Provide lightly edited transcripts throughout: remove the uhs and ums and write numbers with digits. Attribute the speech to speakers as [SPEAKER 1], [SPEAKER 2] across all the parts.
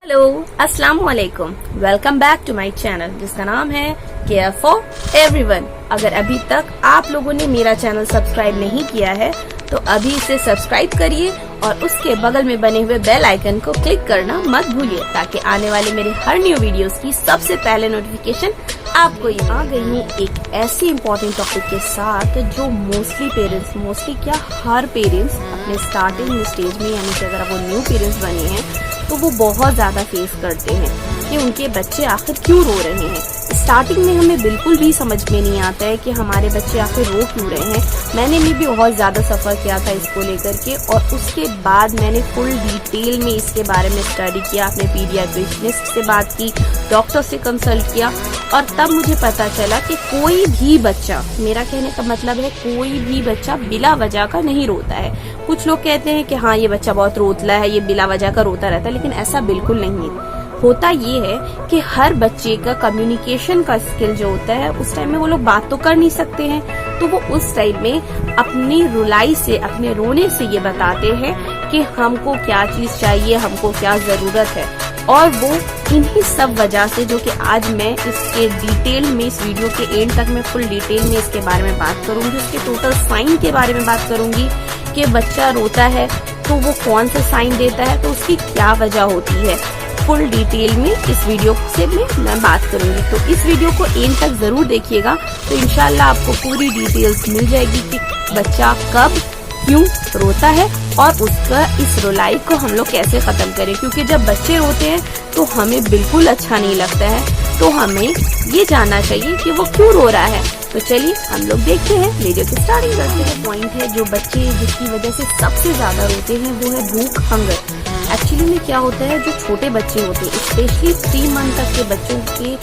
[SPEAKER 1] Hello, अस्सलाम वालेकुम। Welcome back to my channel जिसका नाम है केयर फॉर एवरीवन। अगर अभी तक आप लोगों ने मेरा चैनल सब्सक्राइब नहीं किया है तो अभी इसे सब्सक्राइब करिए और उसके बगल में बने हुए बेल आइकन को क्लिक करना मत भूलिए ताकि आने वाले मेरे हर न्यू वीडियोस की सबसे पहले नोटिफिकेशन आपको ये। आ गई हूँ एक ऐसी इम्पोर्टेंट टॉपिक के साथ जो मोस्टली क्या हर पेरेंट्स अपने स्टार्टिंग स्टेज में, यानी कि अगर वो न्यू पेरेंट्स बने हैं तो वो बहुत ज्यादा फेस करते हैं कि उनके बच्चे आखिर क्यों रो रहे हैं। स्टार्टिंग में हमें बिल्कुल भी समझ में नहीं आता है कि हमारे बच्चे आखिर रो क्यों रहे हैं। मैंने भी बहुत ज्यादा सफर किया था इसको लेकर के, और उसके बाद मैंने फुल डिटेल में इसके बारे में स्टडी किया, अपने पीडियाट्रिशियनिस्ट से बात की, डॉक्टर से कंसल्ट किया, और तब मुझे पता चला कि कोई भी बच्चा, मेरा कहने का मतलब है कोई भी बच्चा बिला वजह का नहीं रोता है। कुछ लोग कहते हैं कि हाँ ये बच्चा बहुत रोतला है, ये बिला वजह का रोता रहता है, लेकिन ऐसा बिल्कुल नहीं है। होता ये है कि हर बच्चे का कम्युनिकेशन का स्किल जो होता है उस टाइम में वो लोग बात तो कर नहीं सकते हैं, तो वो उस टाइम में अपनी रुलाई से, अपने रोने से ये बताते हैं कि हमको क्या चीज चाहिए, हमको क्या जरूरत है। और वो इन्हीं सब वजह से, जो कि आज मैं इसके डिटेल में, इस वीडियो के एंड तक मैं फुल डिटेल में इसके बारे में बात करूंगी, उसके टोटल साइन के बारे में बात करूंगी कि बच्चा रोता है तो वो कौन सा साइन देता है, तो उसकी क्या वजह होती है। फुल डिटेल में इस वीडियो से मैं बात करूंगी, तो इस वीडियो को एंड तक जरूर देखिएगा, तो इंशाल्लाह आपको पूरी डिटेल्स मिल जाएगी कि बच्चा कब क्यों रोता है और उसका इस रुलाई को हम लोग कैसे खत्म करें। क्योंकि जब बच्चे रोते हैं तो हमें बिल्कुल अच्छा नहीं लगता है, तो हमें ये जानना चाहिए कि वो क्यों रो रहा है। तो चलिए हम लोग देखते हैं, वीडियो की स्टार्टिंग करते हैं। पॉइंट है जो बच्चे जिसकी वजह से सबसे ज्यादा रोते हैं वो है भूख, हंगर। एक्चुअली में क्या होता है, जो छोटे बच्चे होते हैं, स्पेशली 3 मंथ तक के बच्चों के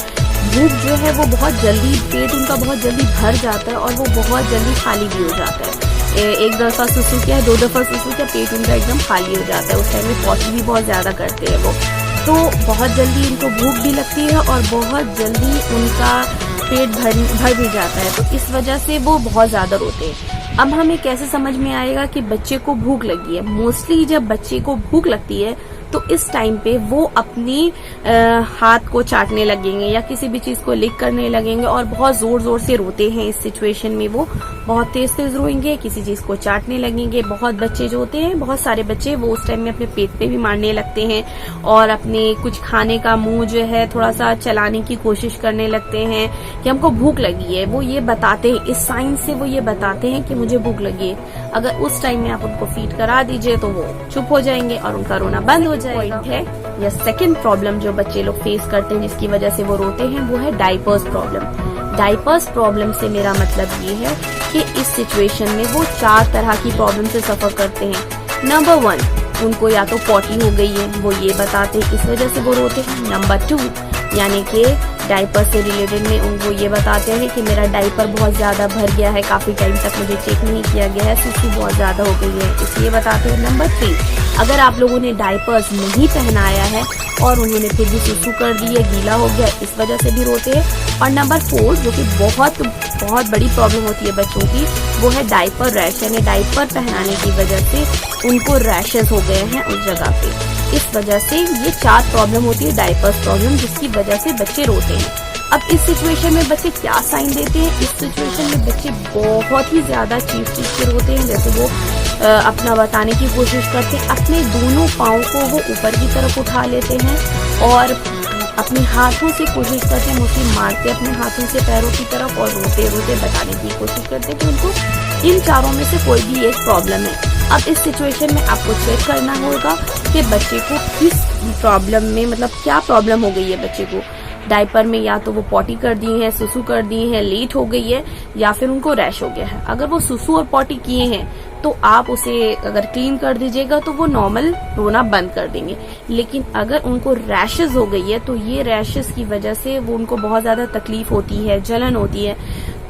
[SPEAKER 1] भूख जो है वो बहुत जल्दी, पेट उनका बहुत जल्दी भर जाता है और वो बहुत जल्दी खाली भी हो जाता है। एक दफा सुसु किया, 2 दफा सुसु किया, पेट उनका एकदम खाली हो जाता है। उस टाइम में पॉटी भी बहुत ज्यादा करते हैं वो, तो बहुत जल्दी इनको भूख भी लगती है और बहुत जल्दी उनका पेट भर भी जाता है, तो इस वजह से वो बहुत ज्यादा रोते हैं। अब हमें कैसे समझ में आएगा कि बच्चे को भूख लगी है। मोस्टली जब बच्चे को भूख लगती है तो इस टाइम पे वो अपनी हाथ को चाटने लगेंगे या किसी भी चीज को लिक करने लगेंगे और बहुत जोर जोर से रोते हैं। इस सिचुएशन में वो बहुत तेज तेज रोएंगे, किसी चीज को चाटने लगेंगे। बहुत बच्चे जो होते हैं, बहुत सारे बच्चे वो उस टाइम में अपने पेट पे भी मारने लगते हैं और अपने कुछ खाने का मुंह जो है थोड़ा सा चलाने की कोशिश करने लगते हैं कि हमको भूख लगी है। वो ये बताते हैं, इस साइन से वो ये बताते हैं कि मुझे भूख लगी है। अगर उस टाइम में आप उनको फीड करा दीजिए तो वो चुप हो जाएंगे और उनका रोना बंद हो जाएगा। पॉइंट है या सेकंड प्रॉब्लम जो बच्चे लोग फेस करते हैं जिसकी वजह से वो रोते हैं, वो है डायपर्स प्रॉब्लम। डायपर्स प्रॉब्लम से मेरा मतलब ये है कि इस सिचुएशन में वो 4 तरह की प्रॉब्लम से सफर करते हैं। नंबर 1, उनको या तो पॉटी हो गई है, वो ये बताते हैं, इस वजह से वो रोते हैं। नंबर 2, यानी कि डायपर से रिलेटेड में उनको ये बताते हैं कि मेरा डायपर बहुत ज्यादा भर गया है, काफी टाइम तक मुझे चेक नहीं किया गया है, सुसु बहुत ज्यादा हो गई है, इसलिए बताते हैं। नंबर 3, अगर आप लोगों ने डायपर्स नहीं पहनाया है और उन्होंने फिर भी सुसु कर दी है, गीला हो गया, इस वजह से भी रोते हैं। और नंबर 4, जो कि बहुत बड़ी प्रॉब्लम होती है बच्चों की, वो है डायपर रैश, यानी डायपर पहनाने की वजह से उनको रैशेस हो गए हैं उस जगह पे। इस वजह से ये 4 प्रॉब्लम होती है डायपर्स प्रॉब्लम, जिसकी वजह से बच्चे रोते हैं। अब इस सिचुएशन में बच्चे क्या साइन देते हैं? इस सिचुएशन में बच्चे बहुत ही ज्यादा चीख के रोते हैं, जैसे वो अपना बताने की कोशिश करते हैं, अपने दोनों पाँव को वो ऊपर की तरफ उठा लेते हैं और अपने हाथों से कोशिश करते हैं, मुट्ठी मारते अपने हाथों से पैरों की तरफ और रोते रोते बताने की कोशिश करते हैं कि उनको इन 4 में से कोई भी एक प्रॉब्लम है। अब इस सिचुएशन में आपको चेक करना होगा कि बच्चे को किस प्रॉब्लम में, मतलब क्या प्रॉब्लम हो गई है बच्चे को। डायपर में या तो वो पॉटी कर दी है, सुसु कर दी है, लेट हो गई है, या फिर उनको रैश हो गया है। अगर वो सुसु और पॉटी किए हैं तो आप उसे अगर क्लीन कर दीजिएगा तो वो नॉर्मल रोना बंद कर देंगे। लेकिन अगर उनको रैशेस हो गई है तो ये रैशेस की वजह से वो उनको बहुत ज्यादा तकलीफ होती है, जलन होती है,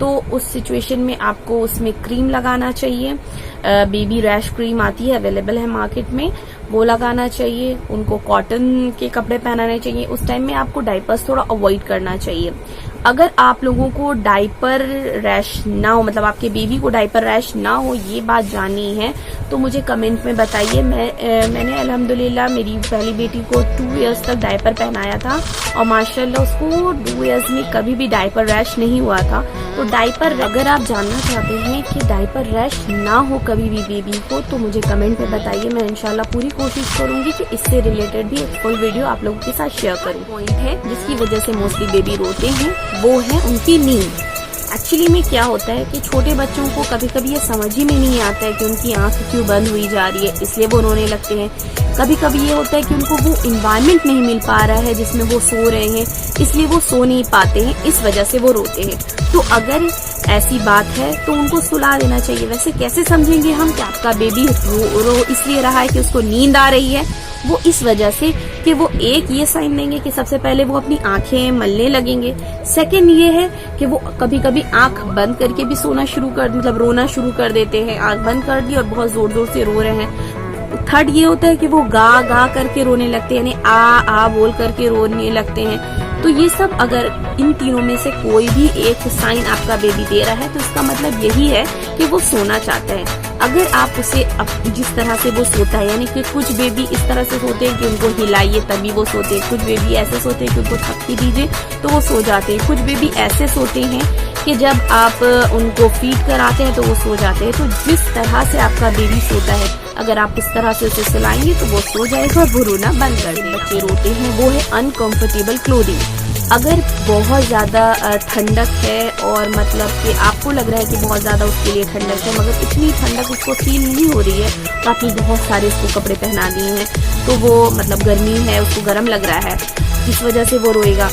[SPEAKER 1] तो उस सिचुएशन में आपको उसमें क्रीम लगाना चाहिए। बेबी रैश क्रीम आती है, अवेलेबल है मार्केट में, वो लगाना चाहिए। उनको कॉटन के कपड़े पहनाने चाहिए। उस टाइम में आपको डायपर्स थोड़ा अवॉइड करना चाहिए। अगर आप लोगों को डायपर रैश ना हो, मतलब आपके बेबी को डायपर रैश ना हो, ये बात जाननी है तो मुझे कमेंट में बताइए। मैंने अल्हम्दुलिल्लाह मेरी पहली बेटी को 2 इयर्स तक डायपर पहनाया था और माशाल्लाह उसको 2 इयर्स में कभी भी डायपर रैश नहीं हुआ था। तो डायपर, अगर आप जानना चाहते हैं कि डायपर रैश ना हो कभी भी बेबी को, तो मुझे कमेंट में बताइए। मैं इंशाल्लाह पूरी कोशिश करूंगी कि इससे रिलेटेड भी एक फुल वीडियो आप लोगों के साथ शेयर करूं। पॉइंट है जिसकी वजह से मोस्टली बेबी रोते हैं, वो है उनकी नींद। एक्चुअली में क्या होता है कि छोटे बच्चों को कभी कभी ये समझ ही में नहीं आता है कि उनकी आंख क्यों बंद हुई जा रही है, इसलिए वो रोने लगते हैं। कभी कभी ये होता है कि उनको वो इन्वायरमेंट नहीं मिल पा रहा है जिसमें वो सो रहे हैं, इसलिए वो सो नहीं पाते हैं, इस वजह से वो रोते हैं। तो अगर ऐसी बात है तो उनको सुला देना चाहिए। वैसे कैसे समझेंगे हम कि आपका बेबी रो इसलिए रहा है कि उसको नींद आ रही है? वो इस वजह से कि वो एक ये साइन देंगे कि सबसे पहले वो अपनी आंखें मलने लगेंगे। सेकंड ये है कि वो कभी कभी आंख बंद करके भी मतलब रोना शुरू कर देते हैं। आंख बंद कर दी और बहुत जोर जोर से रो रहे हैं। थर्ड ये होता है कि वो गा गा करके रोने लगते हैं, यानी आ बोल करके रोने लगते हैं। तो ये सब, अगर इन तीनों में से कोई भी एक साइन आपका बेबी दे रहा है तो इसका मतलब यही है कि वो सोना चाहता है। अगर आप उसे जिस तरह से वो सोता है, यानी कि कुछ बेबी इस तरह से सोते हैं कि उनको हिलाइए तभी वो सोते हैं, कुछ बेबी ऐसे सोते हैं कि उनको थपकी दीजिए तो वो सो जाते हैं, कुछ बेबी ऐसे सोते हैं कि जब आप उनको फीड कराते हैं तो वो सो जाते हैं। तो जिस तरह से आपका बेबी सोता है, अगर आप इस तरह से उसे सुलाएंगे तो वो सो जाएगा और वो रोना बंद कर देगा। बच्चे रोते हैं वो है अनकंफर्टेबल क्लोथिंग। अगर बहुत ज्यादा ठंडक है और मतलब कि आपको लग रहा है कि बहुत ज्यादा उसके लिए ठंडक है, मगर इतनी ठंडक उसको फील नहीं हो रही है तो आपने बहुत सारे उसको कपड़े पहना दिए हैं, तो वो मतलब गर्मी है, उसको गर्म लग रहा है, इस वजह से वो रोएगा।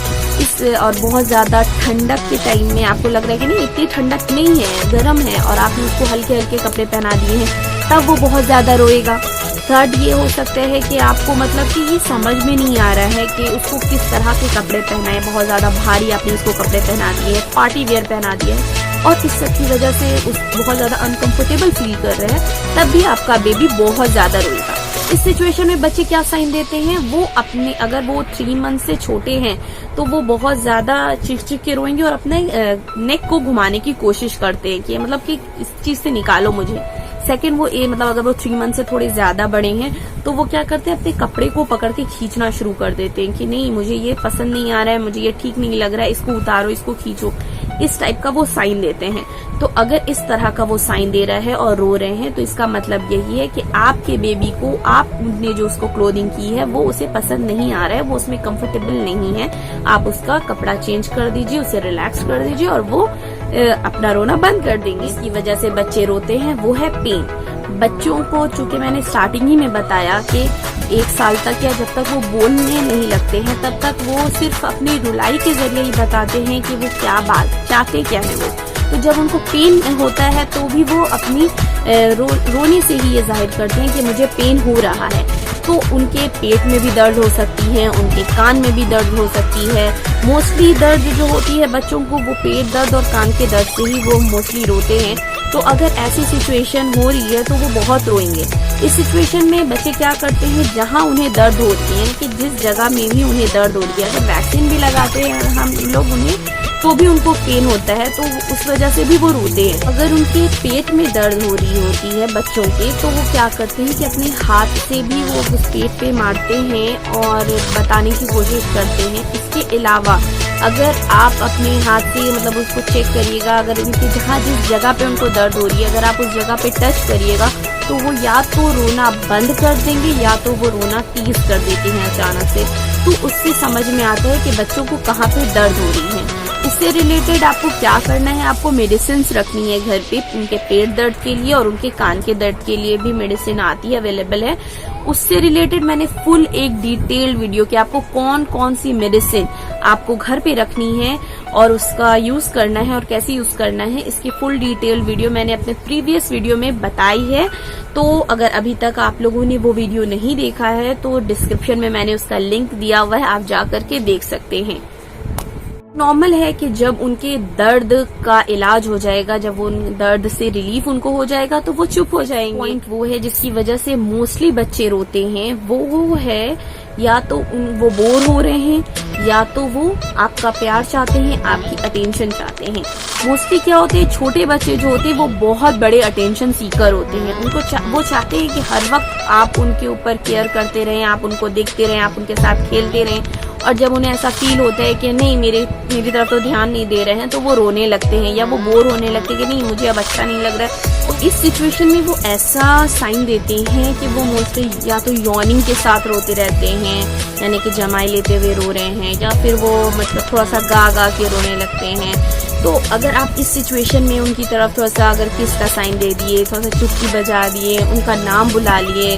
[SPEAKER 1] और बहुत ज्यादा ठंडक के टाइम में आपको लग रहा है कि नहीं इतनी ठंडक नहीं है, गर्म है, और आपने उसको हल्के हल्के कपड़े पहना दिए हैं, तब वो बहुत ज्यादा रोएगा। थर्ड ये हो सकता है कि आपको मतलब कि ये समझ में नहीं आ रहा है कि उसको किस तरह के कपड़े पहनाए, बहुत ज्यादा भारी आपने उसको कपड़े पहना दिए, पार्टी वेयर पहना दिए और इस सब की वजह से बहुत ज्यादा अनकंफर्टेबल फील कर रहे हैं, तब भी आपका बेबी बहुत ज्यादा रोएगा। इस सिचुएशन में बच्चे क्या साइन देते हैं, वो अपने, अगर वो 3 मंथ से छोटे हैं तो वो बहुत ज्यादा चिक के रोएंगे और अपने नेक को घुमाने की कोशिश करते हैं कि मतलब कि इस चीज से निकालो मुझे। सेकंड वो मतलब अगर वो 3 मंथ से थोड़े ज्यादा बड़े हैं तो वो क्या करते हैं, अपने कपड़े को पकड़ के खींचना शुरू कर देते हैं कि नहीं मुझे ये पसंद नहीं आ रहा है, मुझे ये ठीक नहीं लग रहा है, इसको उतारो, इसको खींचो, इस टाइप का वो साइन देते हैं। तो अगर इस तरह का वो साइन दे रहा है और रो रहे हैं तो इसका मतलब यही है कि आपके बेबी को आपने जो उसको क्लोथिंग की है वो उसे पसंद नहीं आ रहा है, वो उसमें कंफर्टेबल नहीं है। आप उसका कपड़ा चेंज कर दीजिए, उसे रिलैक्स कर दीजिए और वो अपना रोना बंद कर देंगे। इसकी वजह से बच्चे रोते हैं वो है पेन। बच्चों को, चूंकि मैंने स्टार्टिंग ही में बताया कि 1 साल तक या जब तक वो बोलने नहीं लगते हैं तब तक वो सिर्फ अपनी रुलाई के जरिए ही बताते हैं कि वो क्या बात चाहते क्या है वो। तो जब उनको पेन होता है तो भी वो अपनी रोने से ही ये जाहिर करते हैं कि मुझे पेन हो रहा है। तो उनके पेट में भी दर्द हो सकती है, उनके कान में भी दर्द हो सकती है। मोस्टली दर्द जो होती है बच्चों को वो पेट दर्द और कान के दर्द से ही वो मोस्टली रोते हैं। तो अगर ऐसी सिचुएशन हो रही है तो वो बहुत रोएंगे। इस सिचुएशन में बच्चे क्या करते हैं, जहाँ उन्हें दर्द होती है कि जिस जगह में भी उन्हें दर्द होती है, अगर वैक्सीन भी लगाते हैं हम लोग उन्हें तो भी उनको पेन होता है, तो उस वजह से भी वो रोते हैं। अगर उनके पेट में दर्द हो रही होती है बच्चों के तो वो क्या करते हैं कि अपने हाथ से भी वो उस पेट पे मारते हैं और बताने की कोशिश करते हैं। इसके अलावा अगर आप अपने हाथ से मतलब उसको चेक करिएगा, अगर उनकी जिस जगह पे उनको दर्द हो रही है अगर आप उस जगह पे टच करिएगा तो वो या तो रोना बंद कर देंगे या तो वो रोना तेज कर देते हैं अचानक से। तो उससे समझ में आता है कि बच्चों को कहाँ पे दर्द हो रही है। इससे रिलेटेड आपको क्या करना है, आपको मेडिसिन रखनी है घर पे, उनके पेट दर्द के लिए और उनके कान के दर्द के लिए भी मेडिसिन आती है, अवेलेबल है। उससे रिलेटेड मैंने फुल एक डिटेल्ड वीडियो कि आपको कौन कौन सी मेडिसिन आपको घर पे रखनी है और उसका यूज करना है और कैसे यूज करना है, इसकी फुल डिटेल्ड वीडियो मैंने अपने प्रीवियस वीडियो में बताई है। तो अगर अभी तक आप लोगों ने वो वीडियो नहीं देखा है तो डिस्क्रिप्शन में मैंने उसका लिंक दिया हुआ है, आप जा करके देख सकते हैं। नॉर्मल है कि जब उनके दर्द का इलाज हो जाएगा, जब वो दर्द से रिलीफ उनको हो जाएगा तो वो चुप हो जाएंगे। पॉइंट वो है जिसकी वजह से मोस्टली बच्चे रोते हैं, वो है या तो वो बोर हो रहे हैं या तो वो आपका प्यार चाहते हैं, आपकी अटेंशन चाहते हैं। मोस्टली क्या होते हैं, छोटे बच्चे जो होते हैं वो बहुत बड़े अटेंशन सीकर होते हैं। वो चाहते हैं कि हर वक्त आप उनके ऊपर केयर करते रहें, आप उनको देखते रहें, आप उनके साथ खेलते रहें। और जब उन्हें ऐसा फील होता है कि नहीं मेरी तरफ तो ध्यान नहीं दे रहे हैं, तो वो रोने लगते हैं या वो बोर होने लगते हैं कि नहीं मुझे अब अच्छा नहीं लग रहा है। तो इस सिचुएशन में वो ऐसा साइन देते हैं कि वो मोस्टली या तो यॉर्निंग के साथ रोते रहते हैं, यानी कि जमाई लेते हुए रो रहे हैं, या फिर वो मतलब थोड़ा सा गा गा के रोने लगते हैं। तो अगर आप इस सिचुएशन में उनकी तरफ थोड़ा सा अगर किस का साइन दे दिए, थोड़ा सा चुटकी बजा दिए, उनका नाम बुला लिए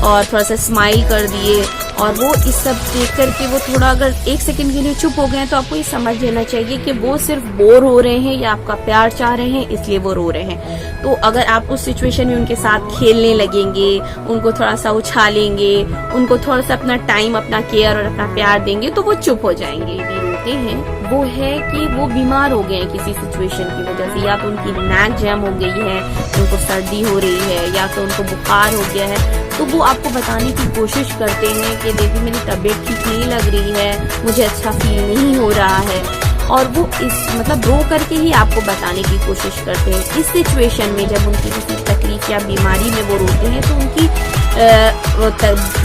[SPEAKER 1] और थोड़ा सा स्माइल कर दिए, और वो इस सब देख करके वो थोड़ा अगर 1 सेकंड के लिए चुप हो गए, तो आपको ये समझ लेना चाहिए कि वो सिर्फ बोर हो रहे हैं या आपका प्यार चाह रहे हैं, इसलिए वो रो रहे हैं। तो अगर आप उस सिचुएशन में उनके साथ खेलने लगेंगे, उनको थोड़ा सा उछालेंगे, उनको थोड़ा सा अपना टाइम, अपना केयर और अपना प्यार देंगे, तो वो चुप हो जाएंगे। भी रोते हैं वो है कि वो बीमार हो गए हैं किसी सिचुएशन की वजह से, या तो उनकी नेक जैम हो गई है, उनको सर्दी हो रही है, या तो उनको बुखार हो गया है। तो वो आपको बताने की कोशिश करते हैं कि देखिए मेरी तबीयत ठीक नहीं लग रही है, मुझे अच्छा फील नहीं हो रहा है, और वो इस मतलब रो करके ही आपको बताने की कोशिश करते हैं। इस सिचुएशन में जब उनकी किसी तकलीफ या बीमारी में वो रोते हैं, तो उनकी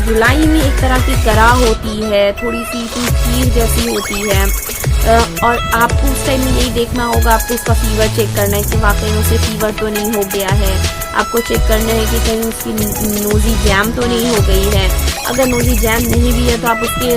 [SPEAKER 1] जुलाई में एक तरह की कराह होती है, थोड़ी सी खीर जैसी होती है, और आपको उस टाइम में यही देखना होगा, आपको उसका फीवर चेक करना है कि वाकई में उसे फीवर तो नहीं हो गया है। आपको चेक करना है कि कहीं उसकी नोजी जैम तो नहीं हो गई है। अगर नोजी जैम नहीं भी है तो आप उसके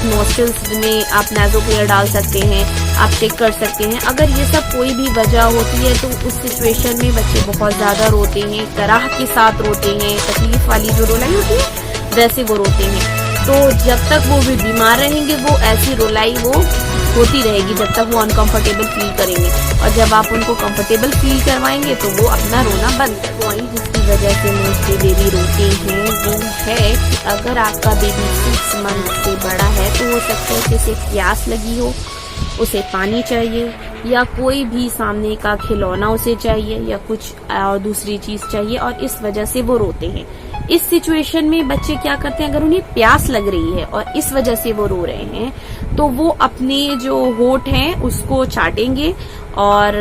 [SPEAKER 1] नोस्ट्रिल्स में आप नाज़ोक्लेयर डाल सकते हैं, आप चेक कर सकते हैं। अगर ये सब कोई भी वजह होती है तो उस सिचुएशन में बच्चे बहुत ज़्यादा रोते हैं, कराह के साथ रोते हैं, तकलीफ वाली जो रोलाई होती है वैसे वो रोते हैं। तो जब तक वो भी बीमार रहेंगे वो ऐसी रोलाई वो होती रहेगी जब तक वो अनकंफर्टेबल फील करेंगे, और जब आप उनको कंफर्टेबल फील करवाएंगे तो वो अपना रोना बंद कर देंगे। जिसकी वजह से मोस्टली बेबी रोते हैं वो है कि अगर आपका बेबी 6 मंथ से बड़ा है तो हो सकता है कि उसे प्यास लगी हो, उसे पानी चाहिए, या कोई भी सामने का खिलौना उसे चाहिए, या कुछ और दूसरी चीज चाहिए, और इस वजह से वो रोते हैं। इस सिचुएशन में बच्चे क्या करते हैं, अगर उन्हें प्यास लग रही है और इस वजह से वो रो रहे हैं, तो वो अपने जो होठ हैं उसको चाटेंगे और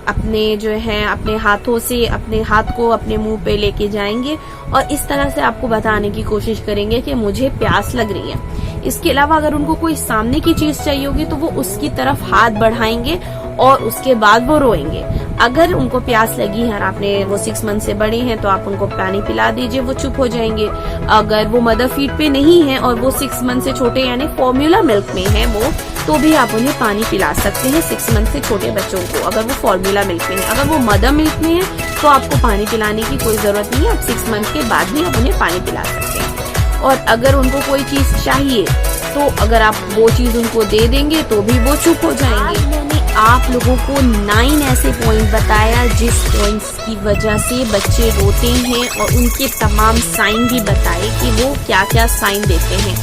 [SPEAKER 1] अपने जो है अपने हाथों से अपने हाथ को अपने मुंह पे लेके जाएंगे और इस तरह से आपको बताने की कोशिश करेंगे कि मुझे प्यास लग रही है। इसके अलावा अगर उनको कोई सामने की चीज चाहिए होगी तो वो उसकी तरफ हाथ बढ़ाएंगे और उसके बाद वो रोएंगे। अगर उनको प्यास लगी है और आपने वो 6 मंथ से बड़े हैं तो आप उनको पानी पिला दीजिए, वो चुप हो जाएंगे। अगर वो मदर फीड पे नहीं है और वो 6 मंथ से छोटे यानी फॉर्मूला मिल्क में है वो, तो भी आप उन्हें पानी पिला सकते हैं 6 मंथ से छोटे बच्चों को, अगर वो फॉर्मूला मिल्क में है। अगर वो मदर मिल्क में है तो आपको पानी पिलाने की कोई जरूरत नहीं है, आप 6 मंथ के बाद भी आप उन्हें पानी पिला सकते हैं। और अगर उनको कोई चीज चाहिए तो अगर आप वो चीज उनको दे देंगे तो भी वो चुप हो जाएंगे। मैंने आप लोगों को 9 ऐसे पॉइंट बताया जिस पॉइंट्स की वजह से बच्चे रोते हैं और उनके तमाम साइन भी बताए कि वो क्या क्या साइन देते हैं।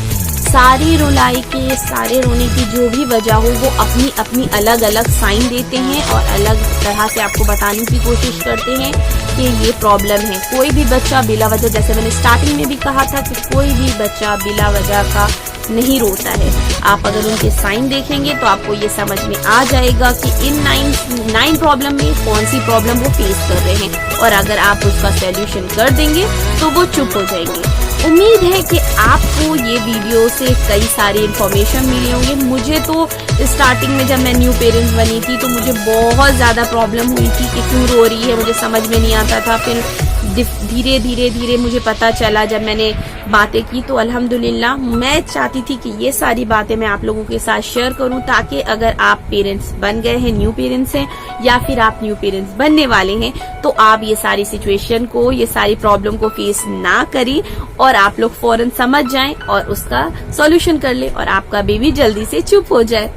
[SPEAKER 1] सारे रुलाई के सारे रोने की जो भी वजह हो वो अपनी अपनी अलग अलग साइन देते हैं और अलग तरह से आपको बताने की कोशिश करते हैं कि ये प्रॉब्लम है। कोई भी बच्चा बिला वजह, जैसे मैंने स्टार्टिंग में भी कहा था कि कोई भी बच्चा बिला वजह का नहीं रोता है। आप अगर उनके साइन देखेंगे तो आपको ये समझ में आ जाएगा कि इन 9 प्रॉब्लम में कौन सी प्रॉब्लम वो फेस कर रहे हैं, और अगर आप उसका सॉल्यूशन कर देंगे तो वो चुप हो जाएंगे। उम्मीद है कि आपको ये वीडियो से कई सारी इन्फॉर्मेशन मिली होंगी। मुझे तो स्टार्टिंग में जब मैं न्यू पेरेंट्स बनी थी तो मुझे बहुत ज़्यादा प्रॉब्लम हुई थी कि क्यों रो रही है, मुझे समझ में नहीं आता था। फिर धीरे धीरे मुझे पता चला जब मैंने बातें की, तो अल्हम्दुलिल्लाह मैं चाहती थी कि ये सारी बातें मैं आप लोगों के साथ शेयर करूं, ताकि अगर आप पेरेंट्स बन गए हैं, न्यू पेरेंट्स हैं, या फिर आप न्यू पेरेंट्स बनने वाले हैं, तो आप ये सारी सिचुएशन को, ये सारी प्रॉब्लम को फेस ना करें और आप लोग फौरन समझ जाएं और उसका सॉल्यूशन कर ले और आपका बेबी जल्दी से चुप हो जाए।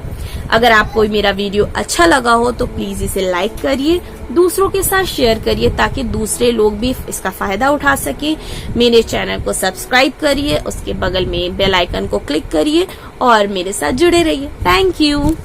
[SPEAKER 1] अगर आपको मेरा वीडियो अच्छा लगा हो तो प्लीज इसे लाइक करिए, दूसरों के साथ शेयर करिए ताकि दूसरे लोग भी इसका फायदा उठा सके। मेरे चैनल को सब्सक्राइब करिए, उसके बगल में बेल आइकन को क्लिक करिए और मेरे साथ जुड़े रहिए। Thank you.